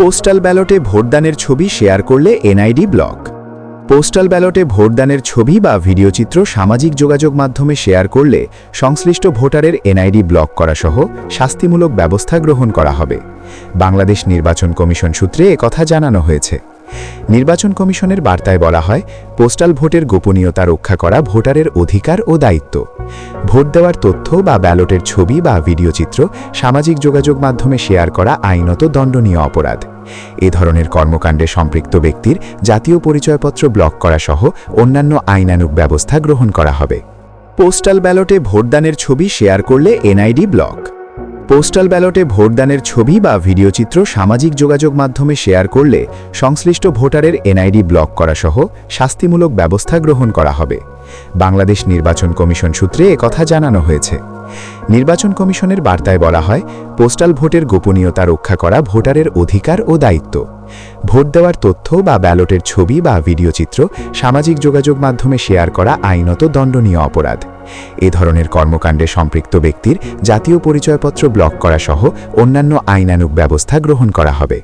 Postal ব্যালটে ভোটদানের ছবি share করলে NID block. Postal ব্যালটে ভোটদানের ছবি বা ভিডিওচিত্র সামাজিক যোগাযোগ মাধ্যমে শেয়ার করলে সংশ্লিষ্ট ভোটারের এনআইডি ব্লক করা সহ শাস্তিমূলক ব্যবস্থা গ্রহণ করা হবে। বাংলাদেশ নির্বাচন কমিশন সূত্রে একথা জানানো হয়েছে। নির্বাচন কমিশনের বার্তায় বলা হয়, পোস্টাল ভোটের গোপনীয়তা রক্ষা করা ভোটারের অধিকার ও দায়িত্ব। ভোট দেওয়ার তথ্য বা ব্যালটের ছবি বা ভিডিওচিত্র সামাজিক যোগাযোগ মাধ্যমে শেয়ার করা আইনত দণ্ডনীয় অপরাধ। এ ধরনের কর্মকাণ্ডে সম্পৃক্ত ব্যক্তির জাতীয় পরিচয়পত্র ব্লক করা সহ অন্যান্য আইনানুগ ব্যবস্থা গ্রহণ করা হবে। পোস্টাল ব্যালটে ভোটদানের ছবি শেয়ার করলে এনআইডি ব্লক। পোস্টাল ব্যালটে ভোটদানের ছবি বা ভিডিওচিত্র সামাজিক যোগাযোগ মাধ্যমে শেয়ার করলে সংশ্লিষ্ট ভোটারের এনআইডি ব্লক করা সহ শাস্তিমূলক ব্যবস্থা গ্রহণ করা হবে। বাংলাদেশ নির্বাচন কমিশন সূত্রে একথা জানানো হয়েছে। নির্বাচন কমিশনের বার্তায় বলা হয়, পোস্টাল ভোটের গোপনীয়তা রক্ষা করা ভোটারের অধিকার ও দায়িত্ব। ভোট দেওয়ার তথ্য বা ব্যালটের ছবি বা ভিডিওচিত্র সামাজিক যোগাযোগ মাধ্যমে শেয়ার করা আইনত দণ্ডনীয় অপরাধ। এ ধরনের কর্মকাণ্ডে সম্পৃক্ত ব্যক্তির জাতীয় পরিচয়পত্র ব্লক করা সহ অন্যান্য আইনানুগ ব্যবস্থা গ্রহণ করা হবে।